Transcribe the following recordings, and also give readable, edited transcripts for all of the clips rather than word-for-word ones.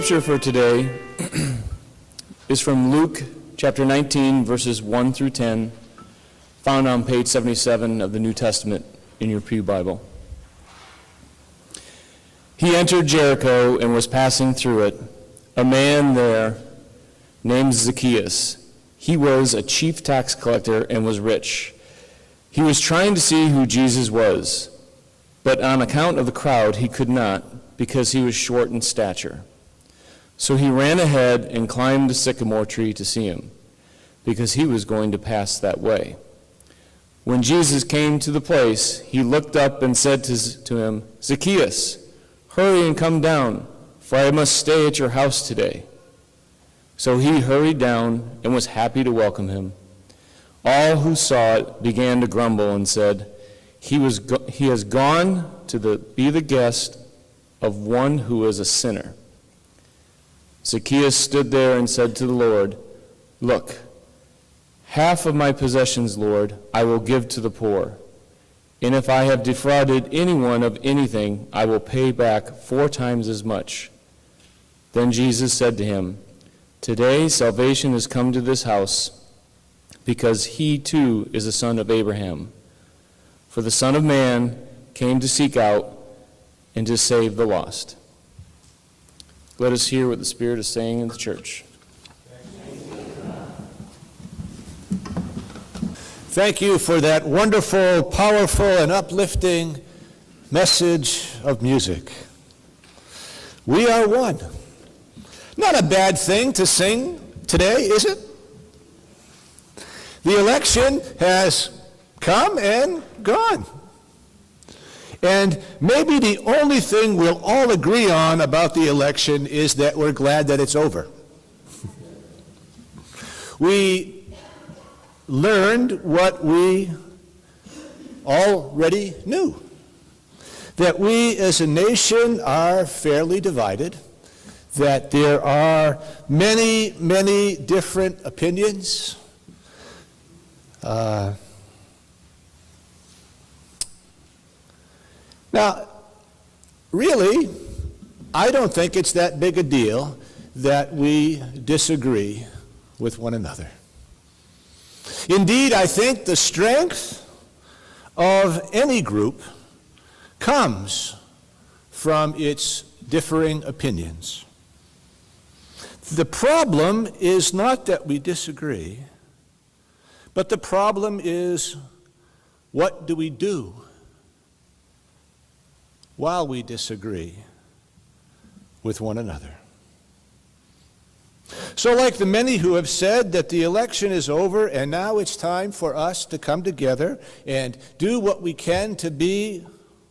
Scripture for today is from Luke chapter 19, verses 1 through 10, found on page 77 of the New Testament in your Pew Bible. He entered Jericho and was passing through it. A man there named Zacchaeus. He was a chief tax collector and was rich. He was trying to see who Jesus was, but on account of the crowd he could not, because he was short in stature. So he ran ahead and climbed a sycamore tree to see him, because he was going to pass that way. When Jesus came to the place, he looked up and said to him, "Zacchaeus, hurry and come down, for I must stay at your house today." So he hurried down and was happy to welcome him. All who saw it began to grumble and said, He has gone to be the guest of one who is a sinner." Zacchaeus stood there and said to the Lord, "Look, half of my possessions, Lord, I will give to the poor. And if I have defrauded anyone of anything, I will pay back 4 times as much." Then Jesus said to him, "Today salvation has come to this house, because he too is a son of Abraham. For the Son of Man came to seek out and to save the lost." Let us hear what the Spirit is saying in the church. Thank you for that wonderful, powerful, and uplifting message of music. We are one. Not a bad thing to sing today, is it? The election has come and gone. And maybe the only thing we'll all agree on about the election is that we're glad that it's over. We learned what we already knew, that we as a nation are fairly divided, that there are many, many different opinions. Now, really, I don't think it's that big a deal that we disagree with one another. Indeed, I think the strength of any group comes from its differing opinions. The problem is not that we disagree, but the problem is, what do we do while we disagree with one another? So like the many who have said that the election is over and now it's time for us to come together and do what we can to be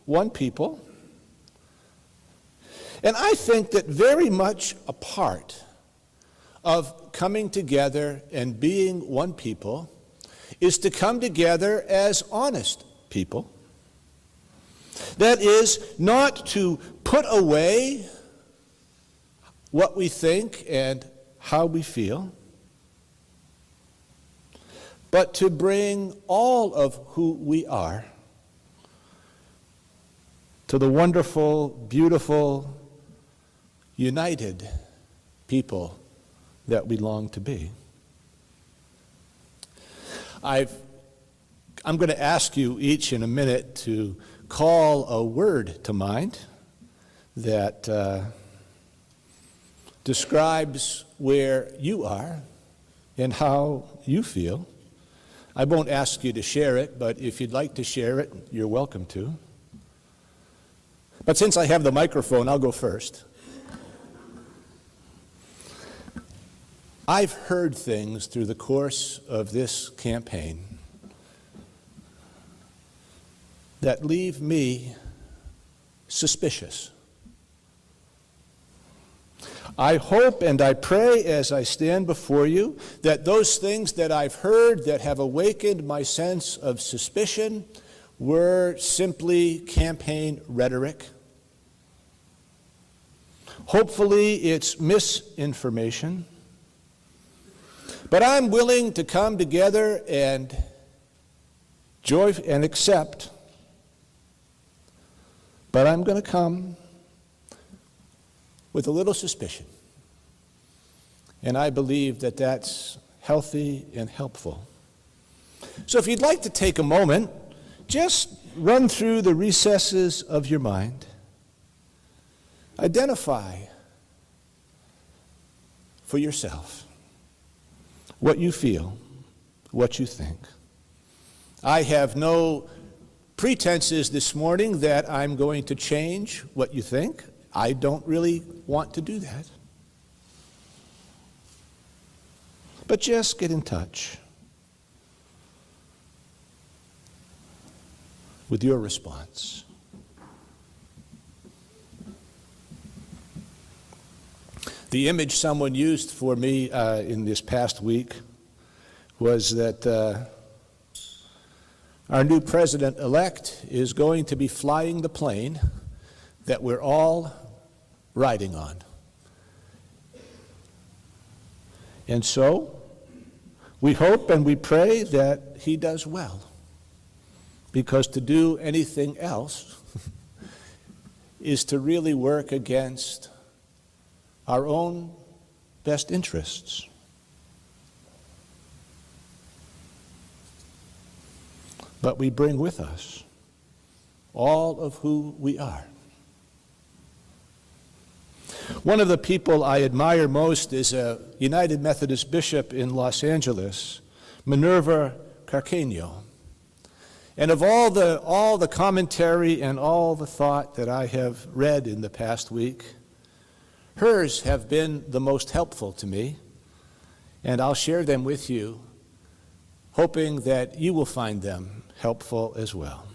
one people. And I think that very much a part of coming together and being one people is to come together as honest people. That is, not to put away what we think and how we feel, but to bring all of who we are to the wonderful, beautiful, united people that we long to be. I'm going to ask you each in a minute to call a word to mind that describes where you are and how you feel. I won't ask you to share it, but if you'd like to share it, you're welcome to. But since I have the microphone, I'll go first. I've heard things through the course of this campaign that leave me suspicious. I hope and I pray as I stand before you that those things that I've heard that have awakened my sense of suspicion were simply campaign rhetoric. Hopefully it's misinformation. But I'm willing to come together and accept. But I'm going to come with a little suspicion. And I believe that that's healthy and helpful. So if you'd like to take a moment, just run through the recesses of your mind. Identify for yourself what you feel, what you think. I have no pretenses this morning that I'm going to change what you think. I don't really want to do that. But just get in touch with your response. The image someone used for me in this past week was that our new president-elect is going to be flying the plane that we're all riding on. And so, we hope and we pray that he does well, because to do anything else is to really work against our own best interests. But we bring with us all of who we are. One of the people I admire most is a United Methodist bishop in Los Angeles, Minerva Carqueño. And of all the commentary and all the thought that I have read in the past week, hers have been the most helpful to me, and I'll share them with you, hoping that you will find them helpful as well.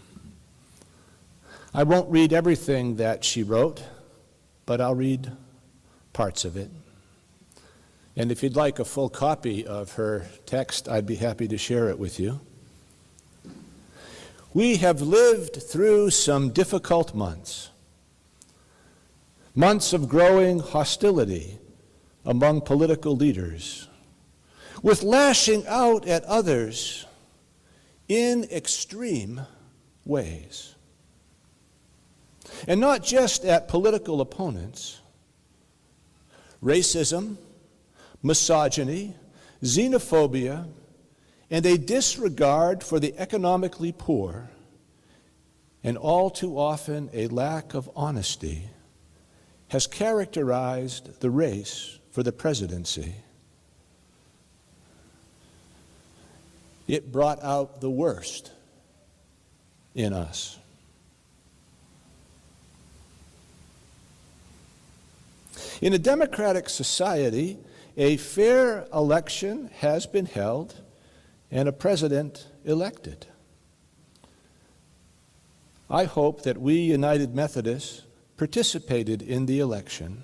I won't read everything that she wrote, but I'll read parts of it. And if you'd like a full copy of her text, I'd be happy to share it with you. We have lived through some difficult months. Months of growing hostility among political leaders, with lashing out at others in extreme ways. And not just at political opponents. Racism, misogyny, xenophobia, and a disregard for the economically poor, and all too often a lack of honesty, has characterized the race for the presidency. It brought out the worst in us. In a democratic society, a fair election has been held and a president elected. I hope that we United Methodists participated in the election.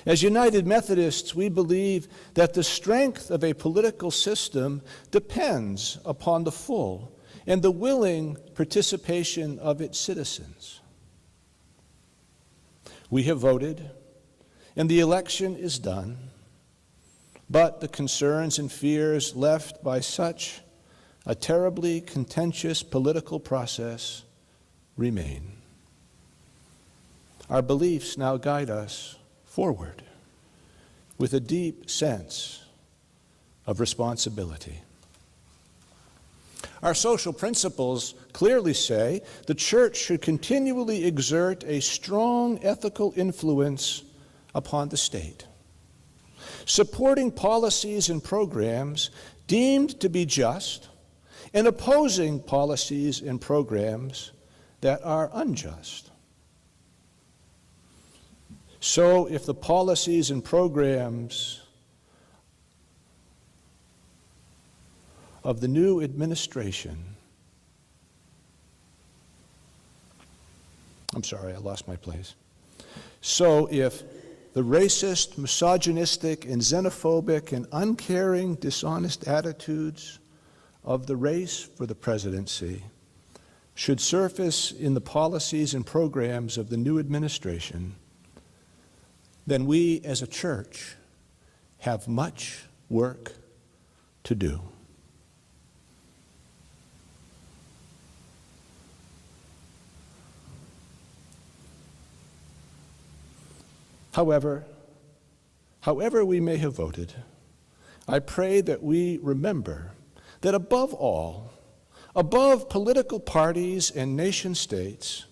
As United Methodists, we believe that the strength of a political system depends upon the full and the willing participation of its citizens. We have voted, and the election is done, but the concerns and fears left by such a terribly contentious political process remain. Our beliefs now guide us forward with a deep sense of responsibility. Our social principles clearly say the church should continually exert a strong ethical influence upon the state, supporting policies and programs deemed to be just and opposing policies and programs that are unjust. So if the policies and programs of the new administration, I'm sorry, I lost my place. So if the racist, misogynistic, and xenophobic and uncaring, dishonest attitudes of the race for the presidency should surface in the policies and programs of the new administration, then we as a church have much work to do. However, However we may have voted, I pray that we remember that above all, above political parties and nation states,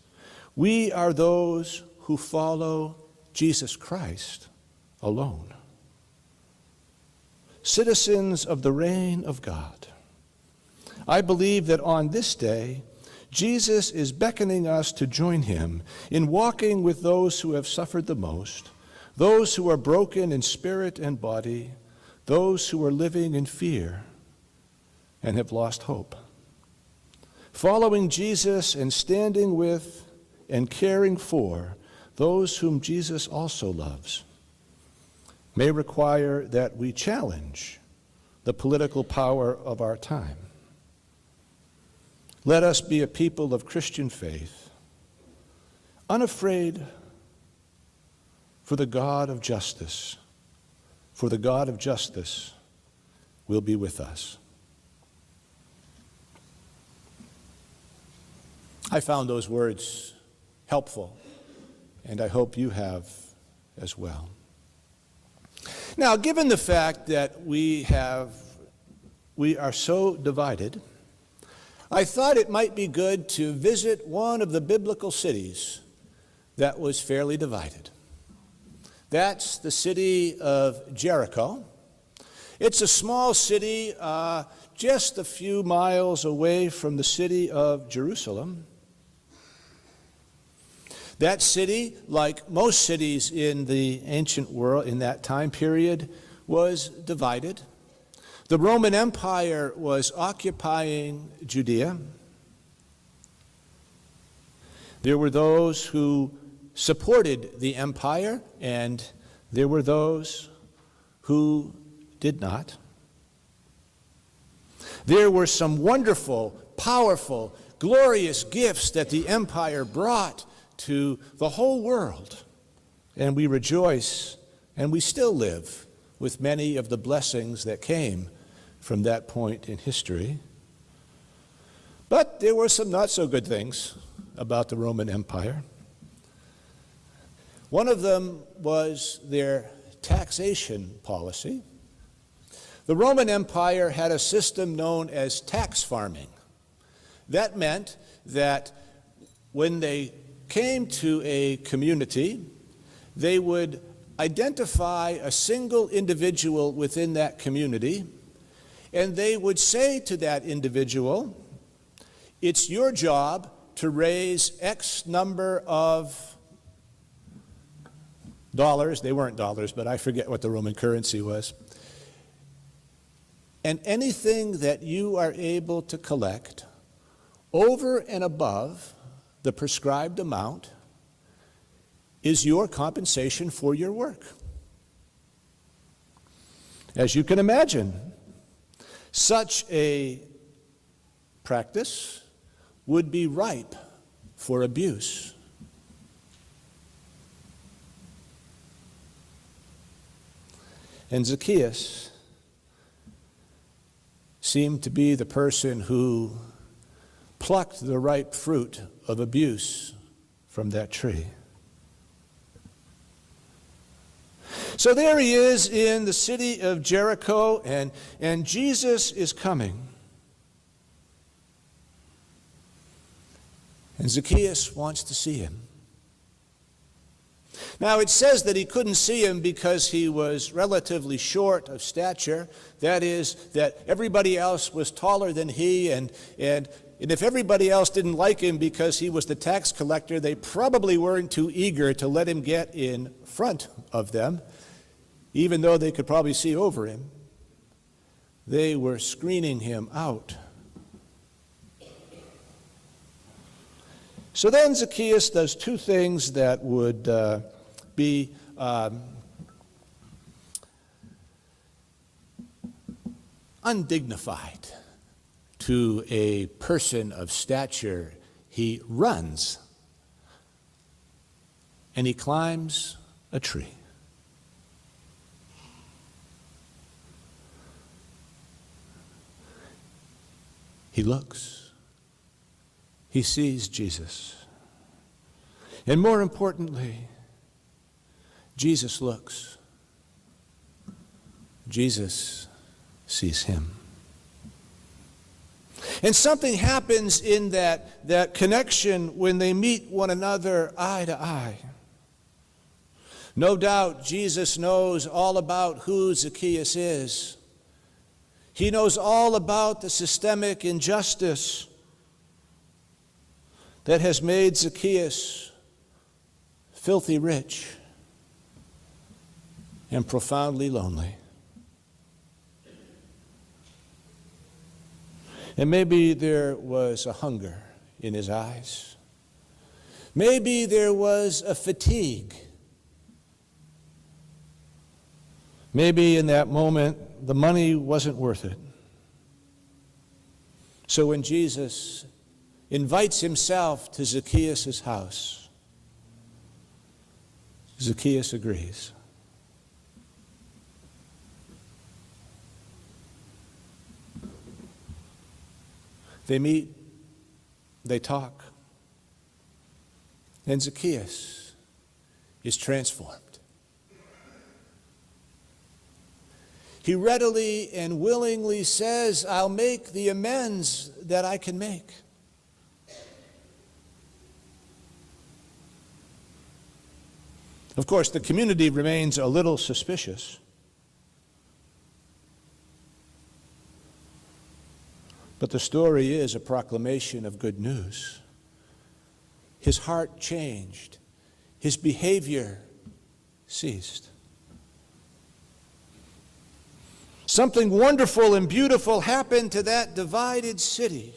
we are those who follow Jesus Christ alone. Citizens of the reign of God. I believe that on this day, Jesus is beckoning us to join him in walking with those who have suffered the most, those who are broken in spirit and body, those who are living in fear and have lost hope. Following Jesus and standing with and caring for those whom Jesus also loves may require that we challenge the political power of our time. Let us be a people of Christian faith, unafraid for the God of justice, for the God of justice will be with us. I found those words helpful, and I hope you have as well. Now, given the fact that we are so divided, I thought it might be good to visit one of the biblical cities that was fairly divided. That's the city of Jericho. It's a small city just a few miles away from the city of Jerusalem. That city, like most cities in the ancient world in that time period, was divided. The Roman Empire was occupying Judea. There were those who supported the empire, and there were those who did not. There were some wonderful, powerful, glorious gifts that the empire brought to the whole world, and we rejoice, and we still live with many of the blessings that came from that point in history. But there were some not so good things about the Roman Empire. One of them was their taxation policy. The Roman Empire had a system known as tax farming. That meant that when they came to a community, they would identify a single individual within that community, and they would say to that individual, it's your job to raise X number of dollars. They weren't dollars, but I forget what the Roman currency was. And anything that you are able to collect over and above the prescribed amount is your compensation for your work. As you can imagine, such a practice would be ripe for abuse. And Zacchaeus seemed to be the person who plucked the ripe fruit of abuse from that tree. So there he is in the city of Jericho, and Jesus is coming. And Zacchaeus wants to see him. Now, it says that he couldn't see him because he was relatively short of stature. That is, that everybody else was taller than he, and if everybody else didn't like him because he was the tax collector, they probably weren't too eager to let him get in front of them, even though they could probably see over him. They were screening him out. So then Zacchaeus does two things that would be undignified to a person of stature. He runs and he climbs a tree. He looks. He sees Jesus. And more importantly, Jesus looks. Jesus sees him. And something happens in that connection when they meet one another eye to eye. No doubt Jesus knows all about who Zacchaeus is. He knows all about the systemic injustice that has made Zacchaeus filthy rich and profoundly lonely. And maybe there was a hunger in his eyes. Maybe there was a fatigue. Maybe in that moment the money wasn't worth it. So when Jesus invites himself to Zacchaeus' house, Zacchaeus agrees. They meet, they talk, and Zacchaeus is transformed. He readily and willingly says, I'll make the amends that I can make. Of course, the community remains a little suspicious. But the story is a proclamation of good news. His heart changed. His behavior ceased. Something wonderful and beautiful happened to that divided city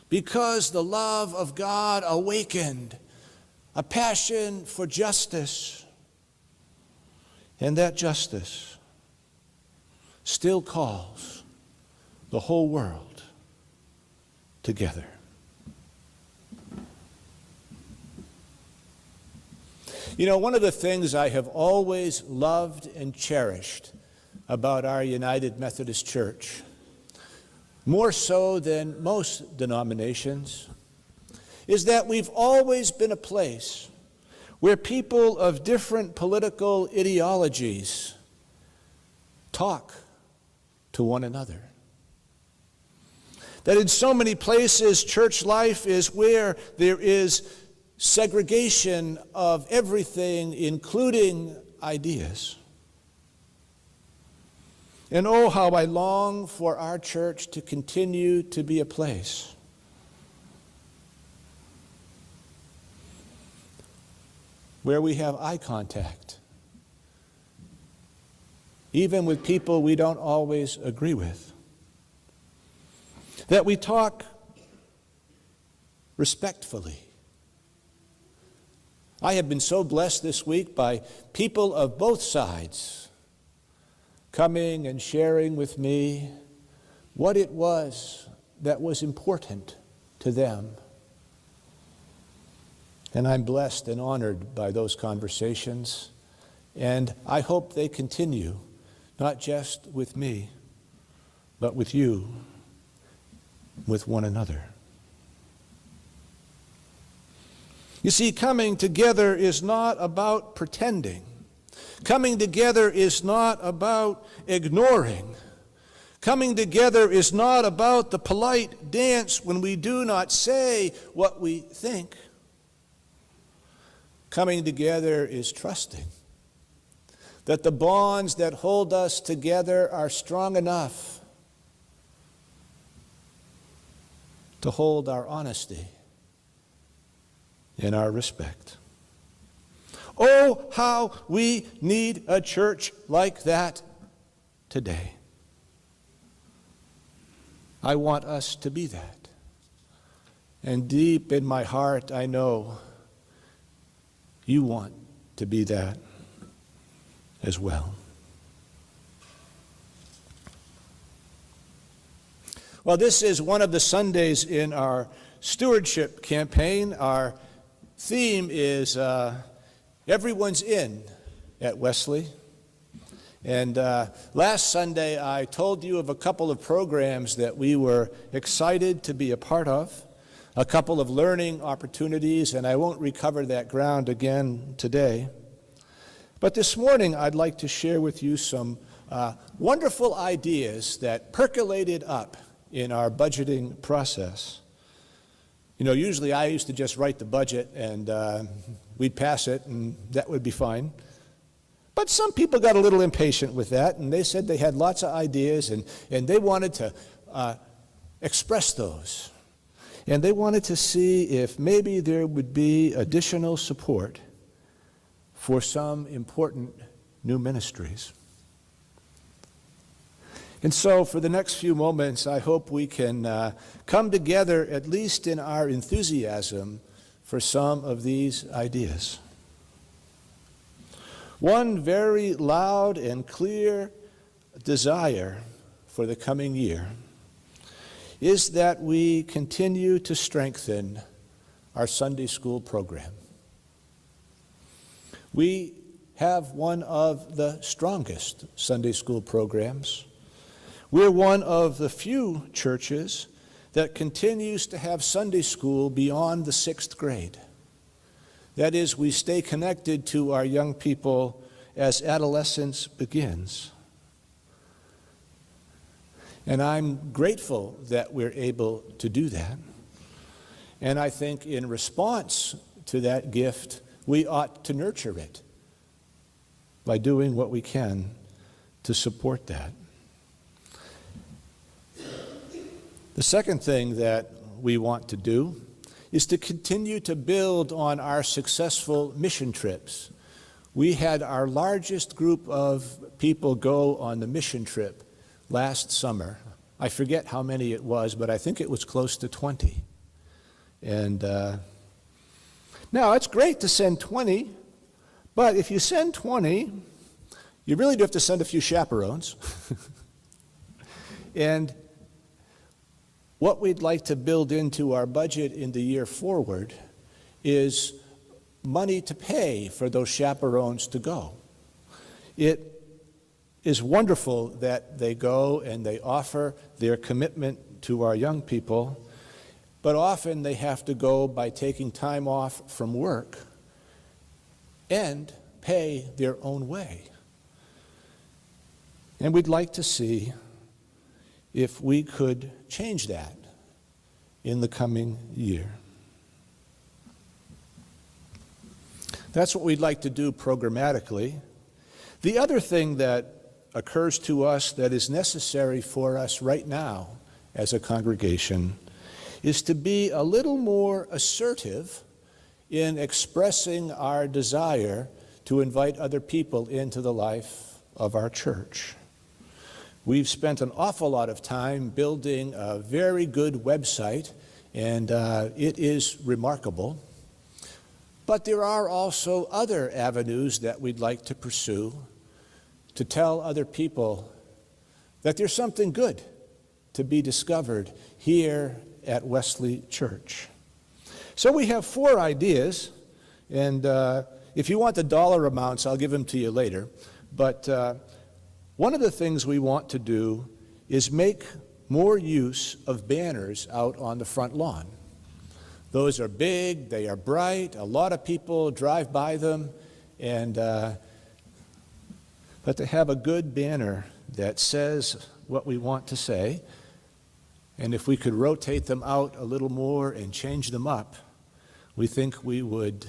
because the love of God awakened a passion for justice, and that justice still calls the whole world together. You know, one of the things I have always loved and cherished about our United Methodist Church, more so than most denominations, is that we've always been a place where people of different political ideologies talk to one another. That in so many places, church life is where there is segregation of everything, including ideas. And oh, how I long for our church to continue to be a place where we have eye contact, even with people we don't always agree with. That we talk respectfully. I have been so blessed this week by people of both sides coming and sharing with me what it was that was important to them. And I'm blessed and honored by those conversations. And I hope they continue, not just with me, but with you, with one another. You see, coming together is not about pretending. Coming together is not about ignoring. Coming together is not about the polite dance when we do not say what we think. Coming together is trusting that the bonds that hold us together are strong enough to hold our honesty and our respect. Oh, how we need a church like that today. I want us to be that. And deep in my heart, I know you want to be that as well. Well, this is one of the Sundays in our stewardship campaign. Our theme is Everyone's In at Wesley. And last Sunday, I told you of a couple of programs that we were excited to be a part of, a couple of learning opportunities, and I won't recover that ground again today. But this morning, I'd like to share with you some wonderful ideas that percolated up in our budgeting process. You know, usually I used to just write the budget and we'd pass it and that would be fine. But some people got a little impatient with that, and they said they had lots of ideas and they wanted to express those. And they wanted to see if maybe there would be additional support for some important new ministries. And so for the next few moments, I hope we can come together, at least in our enthusiasm, for some of these ideas. One very loud and clear desire for the coming year is that we continue to strengthen our Sunday school program. We have one of the strongest Sunday school programs. We're one of the few churches that continues to have Sunday school beyond the 6th grade. That is, we stay connected to our young people as adolescence begins. And I'm grateful that we're able to do that. And I think in response to that gift, we ought to nurture it by doing what we can to support that. The second thing that we want to do is to continue to build on our successful mission trips. We had our largest group of people go on the mission trip last summer. I forget how many it was, but I think it was close to 20. And now it's great to send 20, but if you send 20, you really do have to send a few chaperones. And what we'd like to build into our budget in the year forward is money to pay for those chaperones to go. It is wonderful that they go and they offer their commitment to our young people, but often they have to go by taking time off from work and pay their own way. And we'd like to see if we could change that in the coming year. That's what we'd like to do programmatically. The other thing that occurs to us that is necessary for us right now as a congregation is to be a little more assertive in expressing our desire to invite other people into the life of our church. We've spent an awful lot of time building a very good website, and it is remarkable. But there are also other avenues that we'd like to pursue to tell other people that there's something good to be discovered here at Wesley Church. So we have 4 ideas, and if you want the dollar amounts, I'll give them to you later. But one of the things we want to do is make more use of banners out on the front lawn. Those are big, they are bright, a lot of people drive by them, and but to have a good banner that says what we want to say, and if we could rotate them out a little more and change them up, we think we would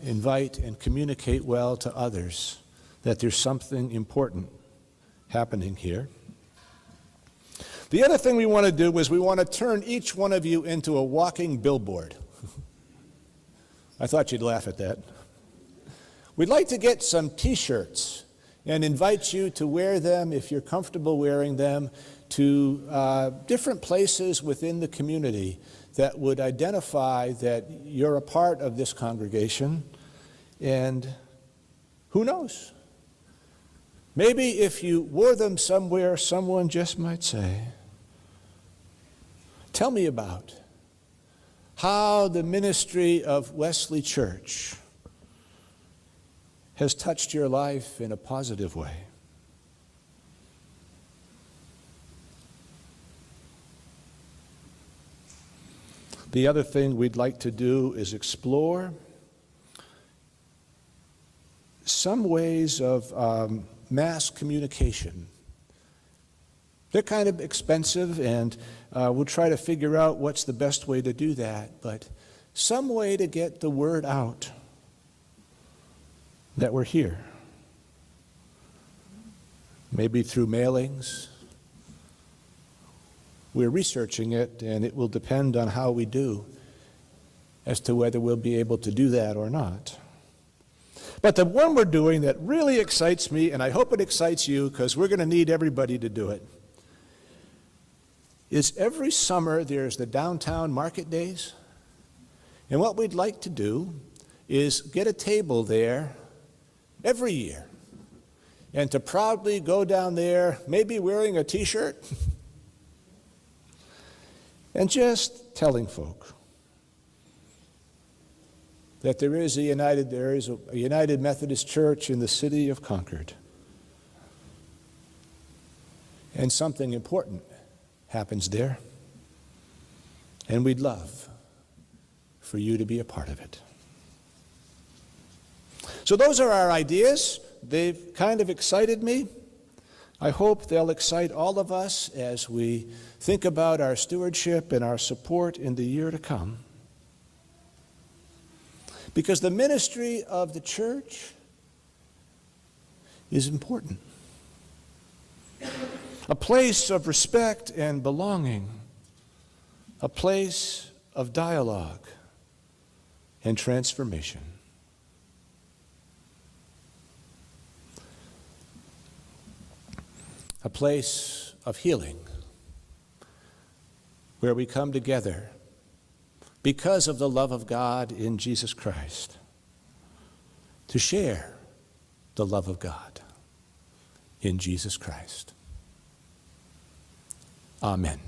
invite and communicate well to others that there's something important happening here. The other thing we want to do is we want to turn each one of you into a walking billboard. I thought you'd laugh at that. We'd like to get some t-shirts and invite you to wear them, if you're comfortable wearing them, to different places within the community that would identify that you're a part of this congregation. And who knows? Maybe if you wore them somewhere, someone just might say, "Tell me about how the ministry of Wesley Church has touched your life in a positive way." The other thing we'd like to do is explore some ways of mass communication. They're kind of expensive, and we'll try to figure out what's the best way to do that, but some way to get the word out that we're here. Maybe through mailings. We're researching it, and it will depend on how we do as to whether we'll be able to do that or not. But the one we're doing that really excites me, and I hope it excites you because we're going to need everybody to do it, is every summer there's the downtown market days. And what we'd like to do is get a table there every year and to proudly go down there, maybe wearing a t-shirt, and just telling folk that there is a United Methodist Church in the city of Concord. And something important happens there. And we'd love for you to be a part of it. So those are our ideas. They've kind of excited me. I hope they'll excite all of us as we think about our stewardship and our support in the year to come. Because the ministry of the church is important. A place of respect and belonging. A place of dialogue and transformation. A place of healing where we come together because of the love of God in Jesus Christ to share the love of God in Jesus Christ. Amen.